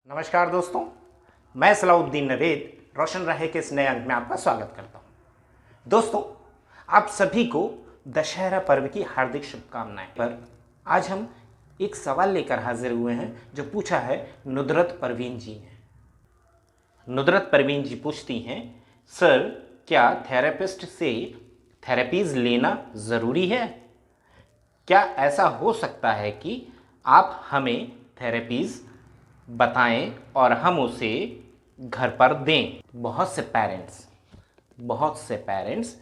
नमस्कार दोस्तों, मैं सलाउद्दीन नवेद रोशन रहे के इस नए अंक में आपका स्वागत करता हूं। दोस्तों, आप सभी को दशहरा पर्व की हार्दिक शुभकामनाएं। पर आज हम एक सवाल लेकर हाजिर हुए हैं जो पूछा है नुदरत परवीन जी ने। नुदरत परवीन जी पूछती हैं, सर क्या थेरेपिस्ट से थेरेपीज लेना ज़रूरी है? क्या ऐसा हो सकता है कि आप हमें थेरेपीज बताएं और हम उसे घर पर दें? बहुत से पेरेंट्स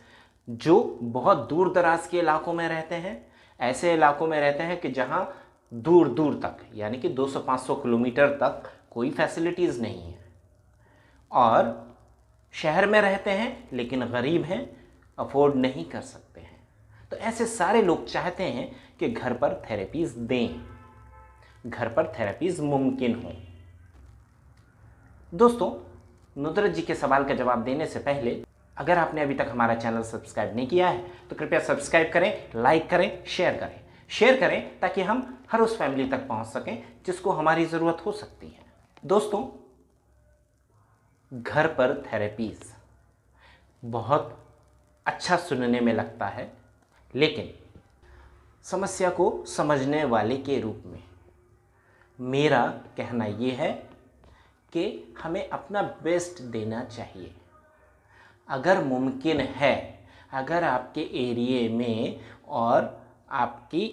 जो बहुत दूर दराज के इलाकों में रहते हैं, ऐसे इलाकों में रहते हैं कि जहां दूर दूर तक यानी कि 200-500 किलोमीटर तक कोई फैसिलिटीज़ नहीं है, और शहर में रहते हैं लेकिन गरीब हैं, अफोर्ड नहीं कर सकते हैं। तो ऐसे सारे लोग चाहते हैं कि घर पर थेरेपीज़ दें, घर पर थेरेपीज़ मुमकिन हो। दोस्तों, नुदरत जी के सवाल का जवाब देने से पहले अगर आपने अभी तक हमारा चैनल सब्सक्राइब नहीं किया है तो कृपया सब्सक्राइब करें, लाइक करें, शेयर करें ताकि हम हर उस फैमिली तक पहुंच सकें जिसको हमारी ज़रूरत हो सकती है। दोस्तों, घर पर थेरेपीज़ बहुत अच्छा सुनने में लगता है, लेकिन समस्या को समझने वाले के रूप में मेरा कहना ये है कि हमें अपना बेस्ट देना चाहिए। अगर मुमकिन है, अगर आपके एरिए में और आपकी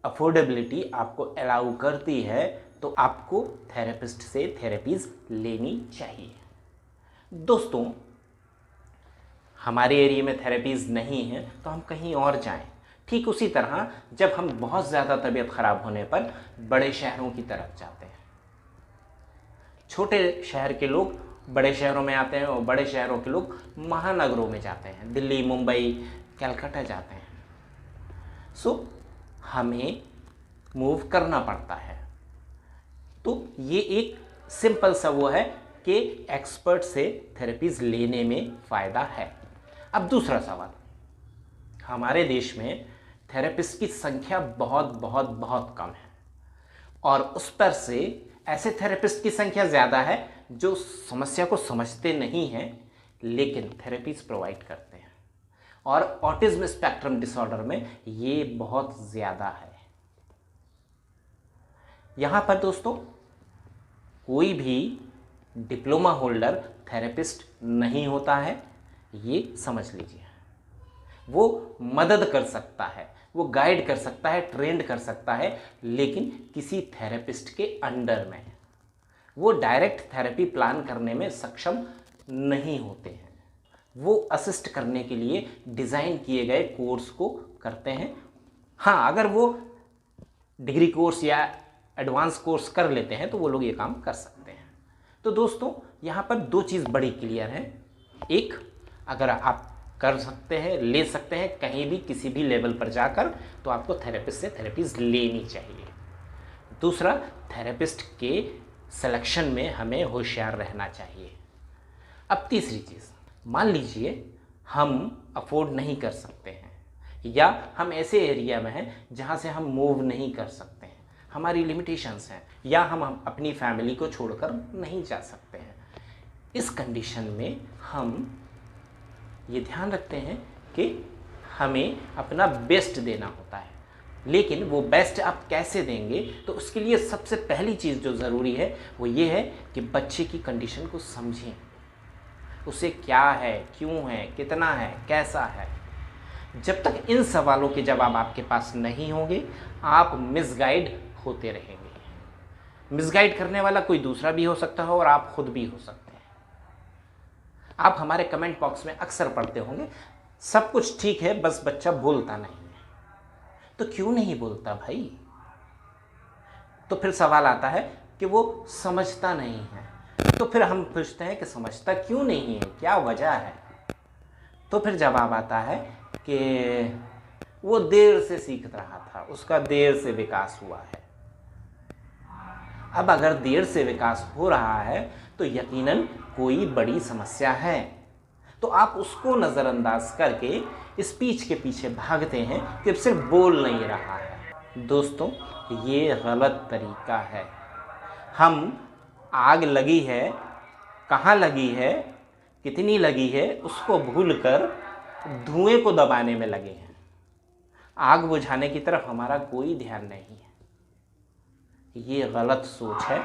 अफोर्डेबिलिटी आपको अलाउ करती है, तो आपको थेरेपिस्ट से थेरेपीज़ लेनी चाहिए। दोस्तों, हमारे एरिया में थेरेपीज़ नहीं है तो हम कहीं और जाएं। ठीक उसी तरह जब हम बहुत ज़्यादा तबीयत ख़राब होने पर बड़े शहरों की तरफ जाते हैं, छोटे शहर के लोग बड़े शहरों में आते हैं और बड़े शहरों के लोग महानगरों में जाते हैं, दिल्ली, मुंबई, कलकत्ता जाते हैं। सो हमें मूव करना पड़ता है। तो ये एक सिंपल सा वो है कि एक्सपर्ट से थेरेपीज़ लेने में फ़ायदा है। अब दूसरा सवाल, हमारे देश में थेरेपिस्ट की संख्या बहुत कम है, और उस पर से ऐसे थेरेपिस्ट की संख्या ज़्यादा है जो समस्या को समझते नहीं हैं लेकिन थेरेपीज प्रोवाइड करते हैं, और ऑटिज्म स्पेक्ट्रम डिसऑर्डर में ये बहुत ज़्यादा है। यहाँ पर दोस्तों, कोई भी डिप्लोमा होल्डर थेरेपिस्ट नहीं होता है, ये समझ लीजिए। वो मदद कर सकता है, वो गाइड कर सकता है, ट्रेंड कर सकता है, लेकिन किसी थेरेपिस्ट के अंडर में वो डायरेक्ट थेरेपी प्लान करने में सक्षम नहीं होते हैं। वो असिस्ट करने के लिए डिज़ाइन किए गए कोर्स को करते हैं। हाँ, अगर वो डिग्री कोर्स या एडवांस कोर्स कर लेते हैं तो वो लोग ये काम कर सकते हैं। तो दोस्तों, यहाँ पर दो चीज़ बड़ी क्लियर है। एक, अगर आप कर सकते हैं, ले सकते हैं कहीं भी किसी भी लेवल पर जाकर, तो आपको थेरेपिस्ट से थेरेपीज लेनी चाहिए। दूसरा, थेरेपिस्ट के सिलेक्शन में हमें होशियार रहना चाहिए। अब तीसरी चीज़, मान लीजिए हम अफोर्ड नहीं कर सकते हैं, या हम ऐसे एरिया में हैं जहाँ से हम मूव नहीं कर सकते हैं, हमारी लिमिटेशंस हैं, या हम अपनी फैमिली को छोड़कर नहीं जा सकते हैं। इस कंडीशन में हम ये ध्यान रखते हैं कि हमें अपना बेस्ट देना होता है, लेकिन वो बेस्ट आप कैसे देंगे, तो उसके लिए सबसे पहली चीज़ जो ज़रूरी है वो ये है कि बच्चे की कंडीशन को समझें। उसे क्या है, क्यों है, कितना है, कैसा है। जब तक इन सवालों के जवाब आपके पास नहीं होंगे, आप मिसगाइड होते रहेंगे। मिसगाइड करने वाला कोई दूसरा भी हो सकता है और आप खुद भी हो सकते हैं। आप हमारे कमेंट बॉक्स में अक्सर पढ़ते होंगे, सब कुछ ठीक है बस बच्चा बोलता नहीं है। तो क्यों नहीं बोलता भाई? तो फिर सवाल आता है कि वो समझता नहीं है। तो फिर हम पूछते हैं कि समझता क्यों नहीं है, क्या वजह है? तो फिर जवाब आता है कि वो देर से सीख रहा था, उसका देर से विकास हुआ है। अब अगर देर से विकास हो रहा है तो यकीनन कोई बड़ी समस्या है। तो आप उसको नज़रअंदाज करके स्पीच के पीछे भागते हैं कि सिर्फ बोल नहीं रहा है। दोस्तों, ये गलत तरीका है। हम आग लगी है, कहाँ लगी है, कितनी लगी है, उसको भूलकर धुएं को दबाने में लगे हैं। आग बुझाने की तरफ हमारा कोई ध्यान नहीं है। ये गलत सोच है।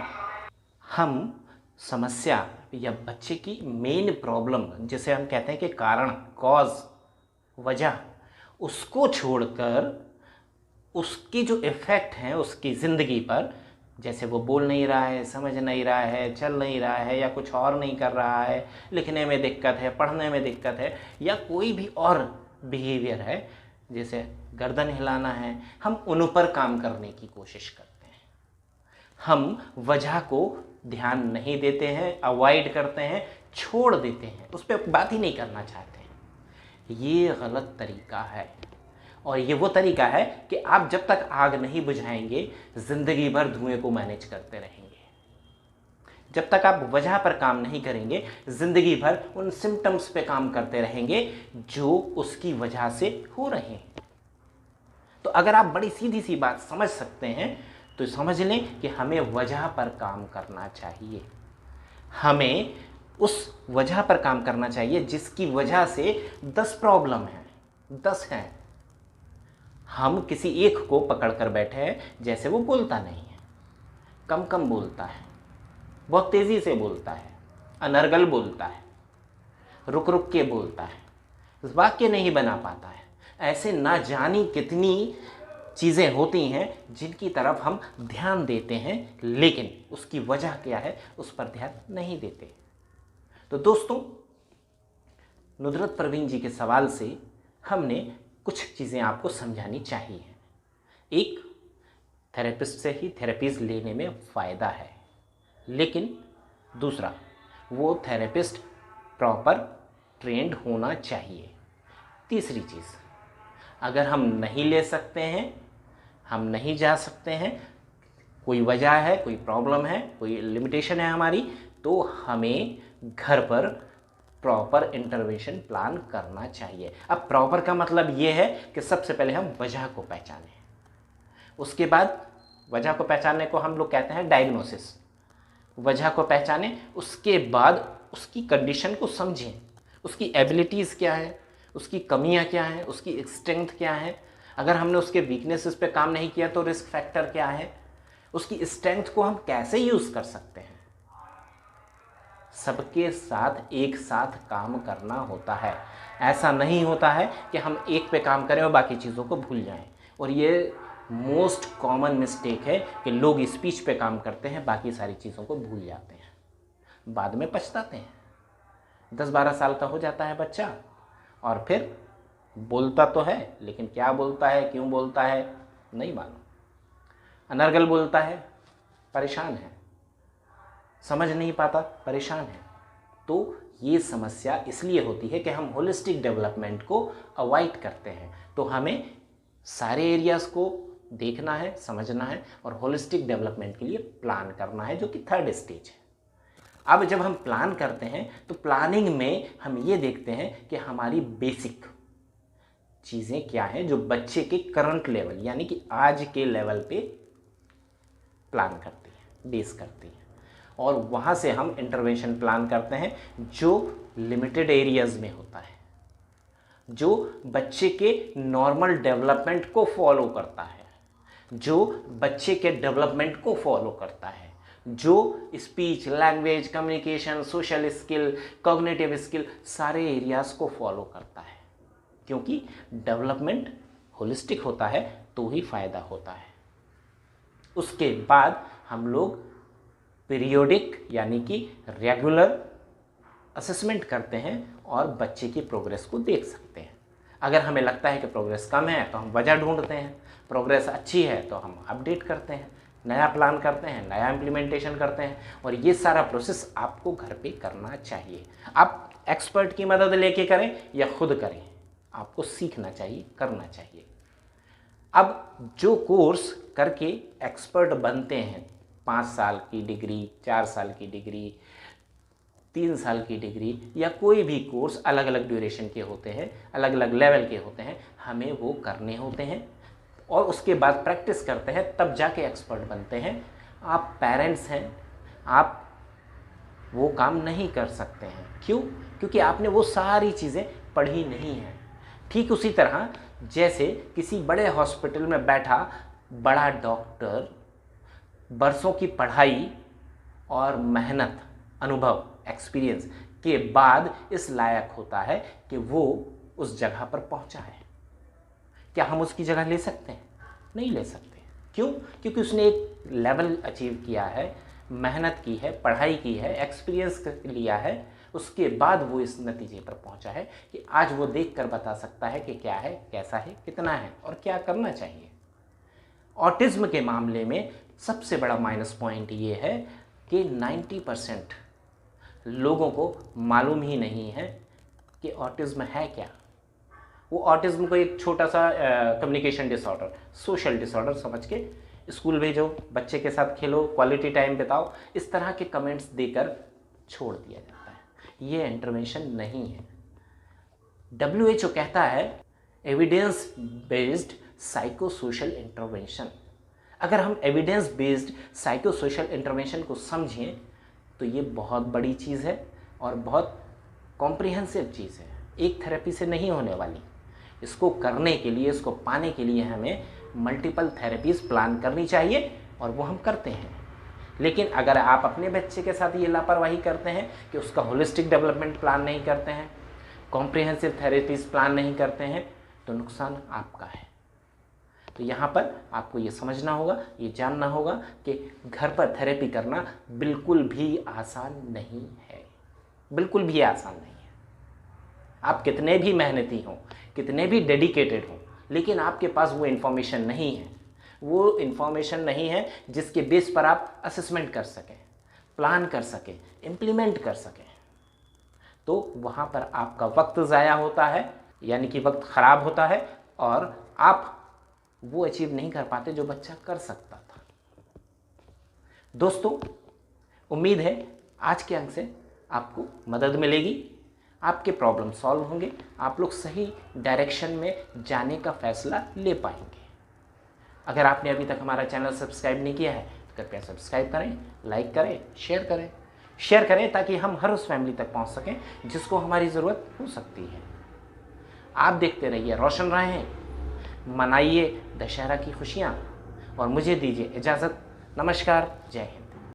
हम समस्या या बच्चे की मेन प्रॉब्लम, जिसे हम कहते हैं कि कारण, कॉज, वजह, उसको छोड़कर उसकी जो इफ़ेक्ट हैं उसकी ज़िंदगी पर, जैसे वो बोल नहीं रहा है, समझ नहीं रहा है, चल नहीं रहा है, या कुछ और नहीं कर रहा है, लिखने में दिक्कत है, पढ़ने में दिक्कत है, या कोई भी और बिहेवियर है, जैसे गर्दन हिलाना है, हम उन पर काम करने की कोशिश करते हैं। हम वजह को ध्यान नहीं देते हैं, अवॉइड करते हैं, छोड़ देते हैं, उस पर बात ही नहीं करना चाहते हैं। ये गलत तरीका है। और ये वो तरीका है कि आप जब तक आग नहीं बुझाएंगे ज़िंदगी भर धुएं को मैनेज करते रहेंगे। जब तक आप वजह पर काम नहीं करेंगे ज़िंदगी भर उन सिम्टम्स पे काम करते रहेंगे जो उसकी वजह से हो रहे हैं। तो अगर आप बड़ी सीधी सी बात समझ सकते हैं तो समझ लें कि हमें वजह पर काम करना चाहिए। हमें उस वजह पर काम करना चाहिए जिसकी वजह से 10 प्रॉब्लम हैं, 10 हैं। हम किसी एक को पकड़ कर बैठे हैं, जैसे वो बोलता नहीं है, कम कम बोलता है, बहुत तेज़ी से बोलता है, अनर्गल बोलता है, रुक रुक के बोलता है, वाक्य नहीं बना पाता है। ऐसे ना जानी कितनी चीज़ें होती हैं जिनकी तरफ हम ध्यान देते हैं, लेकिन उसकी वजह क्या है उस पर ध्यान नहीं देते। तो दोस्तों, नुदरत परवीन जी के सवाल से हमने कुछ चीज़ें आपको समझानी चाहिए। एक, थेरेपिस्ट से ही थेरेपीज लेने में फ़ायदा है, लेकिन दूसरा, वो थेरेपिस्ट प्रॉपर ट्रेंड होना चाहिए। तीसरी चीज़, अगर हम नहीं ले सकते हैं, हम नहीं जा सकते हैं, कोई वजह है, कोई प्रॉब्लम है, कोई लिमिटेशन है हमारी, तो हमें घर पर प्रॉपर इंटरवेंशन प्लान करना चाहिए। अब प्रॉपर का मतलब ये है कि सबसे पहले हम वजह को पहचानें, उसके बाद वजह को पहचानने को हम लोग कहते हैं डायग्नोसिस। वजह को पहचानें, उसके बाद उसकी कंडीशन को समझें, उसकी एबिलिटीज़ क्या है, उसकी कमियां क्या हैं, उसकी स्ट्रेंथ क्या है, अगर हमने उसके वीकनेसेस पे काम नहीं किया तो रिस्क फैक्टर क्या है, उसकी स्ट्रेंथ को हम कैसे यूज़ कर सकते हैं। सबके साथ एक साथ काम करना होता है। ऐसा नहीं होता है कि हम एक पे काम करें और बाकी चीज़ों को भूल जाएं। और ये मोस्ट कॉमन मिस्टेक है कि लोग स्पीच पे काम करते हैं, बाकी सारी चीज़ों को भूल जाते हैं, बाद में पछताते हैं। 10-12 साल का हो जाता है बच्चा और फिर बोलता तो है, लेकिन क्या बोलता है, क्यों बोलता है, नहीं मालूम। अनर्गल बोलता है, परेशान है, समझ नहीं पाता, परेशान है। तो ये समस्या इसलिए होती है कि हम होलिस्टिक डेवलपमेंट को अवॉइड करते हैं। तो हमें सारे एरियाज़ को देखना है, समझना है और होलिस्टिक डेवलपमेंट के लिए प्लान करना है, जो कि 3rd स्टेज है। अब जब हम प्लान करते हैं तो प्लानिंग में हम ये देखते हैं कि हमारी बेसिक चीज़ें क्या हैं जो बच्चे के करंट लेवल यानी कि आज के लेवल पे प्लान करती है, बेस करती है, और वहाँ से हम इंटरवेंशन प्लान करते हैं जो लिमिटेड एरियाज़ में होता है, जो बच्चे के नॉर्मल डेवलपमेंट को फॉलो करता है, जो बच्चे के डेवलपमेंट को फॉलो करता है, जो speech, language, communication, social skill, cognitive skill, सारे एरियाज़ को फॉलो करता है। क्योंकि डेवलपमेंट होलिस्टिक होता है तो ही फ़ायदा होता है। उसके बाद हम लोग पीरियोडिक यानी कि रेगुलर असेसमेंट करते हैं और बच्चे की प्रोग्रेस को देख सकते हैं। अगर हमें लगता है कि प्रोग्रेस कम है तो हम वजह ढूंढते हैं, प्रोग्रेस अच्छी है तो हम अपडेट करते हैं, नया प्लान करते हैं, नया इम्प्लीमेंटेशन करते हैं। और ये सारा प्रोसेस आपको घर पे करना चाहिए। आप एक्सपर्ट की मदद लेके करें या खुद करें, आपको सीखना चाहिए, करना चाहिए। अब जो कोर्स करके एक्सपर्ट बनते हैं, 5 साल की डिग्री, 4 साल की डिग्री, 3 साल की डिग्री या कोई भी कोर्स अलग अलग ड्यूरेशन के होते हैं, अलग अलग लेवल के होते हैं, हमें वो करने होते हैं और उसके बाद प्रैक्टिस करते हैं, तब जाके एक्सपर्ट बनते हैं। आप पेरेंट्स हैं, आप वो काम नहीं कर सकते हैं। क्यों? क्योंकि आपने वो सारी चीज़ें पढ़ी नहीं हैं। ठीक उसी तरह जैसे किसी बड़े हॉस्पिटल में बैठा बड़ा डॉक्टर बरसों की पढ़ाई और मेहनत, अनुभव, एक्सपीरियंस के बाद इस लायक होता है कि वो उस जगह पर पहुंचा है। क्या हम उसकी जगह ले सकते हैं? नहीं ले सकते। क्यों? क्योंकि उसने एक लेवल अचीव किया है, मेहनत की है, पढ़ाई की है, एक्सपीरियंस लिया है, उसके बाद वो इस नतीजे पर पहुंचा है कि आज वो देख कर बता सकता है कि क्या है, कैसा है, कितना है और क्या करना चाहिए। ऑटिज्म के मामले में सबसे बड़ा माइनस पॉइंट ये है कि 90% लोगों को मालूम ही नहीं है कि ऑटिज्म है क्या। वो ऑटिज्म को एक छोटा सा कम्युनिकेशन डिसऑर्डर, सोशल डिसऑर्डर समझ के स्कूल भेजो, बच्चे के साथ खेलो, क्वालिटी टाइम बिताओ, इस तरह के कमेंट्स देकर छोड़ दिया जाता है। ये इंटरवेंशन नहीं है। WHO कहता है evidence based psycho social intervention. अगर हम evidence based psycho social intervention को समझें तो ये बहुत बड़ी चीज़ है और बहुत कॉम्प्रिहेंसिव चीज़ है, एक थेरेपी से नहीं होने वाली। इसको करने के लिए, इसको पाने के लिए हमें मल्टीपल थेरेपीज़ प्लान करनी चाहिए और वो हम करते हैं। लेकिन अगर आप अपने बच्चे के साथ ये लापरवाही करते हैं कि उसका होलिस्टिक डेवलपमेंट प्लान नहीं करते हैं, कॉम्प्रिहेंसिव थेरेपीज़ प्लान नहीं करते हैं, तो नुकसान आपका है। तो यहाँ पर आपको ये समझना होगा, ये जानना होगा कि घर पर थेरेपी करना बिल्कुल भी आसान नहीं है, बिल्कुल भी आसान नहीं है। आप कितने भी मेहनती हों, कितने भी डेडिकेटेड हों, लेकिन आपके पास वो इन्फॉर्मेशन नहीं है, वो इन्फॉर्मेशन नहीं है जिसके बेस पर आप असेसमेंट कर सकें, प्लान कर सकें, इम्प्लीमेंट कर सकें, तो वहाँ पर आपका वक्त ज़ाया होता है, यानी कि वक्त ख़राब होता है और आप वो अचीव नहीं कर पाते जो बच्चा कर सकता था। दोस्तों, उम्मीद है आज के अंक से आपको मदद मिलेगी, आपके प्रॉब्लम सॉल्व होंगे, आप लोग सही डायरेक्शन में जाने का फैसला ले पाएंगे। अगर आपने अभी तक हमारा चैनल सब्सक्राइब नहीं किया है तो कृपया सब्सक्राइब करें, लाइक करें, शेयर करें ताकि हम हर उस फैमिली तक पहुंच सकें जिसको हमारी ज़रूरत हो सकती है। आप देखते रहिए रोशन राहें, मनाइए दशहरा की खुशियाँ और मुझे दीजिए इजाज़त। नमस्कार, जय हिंद।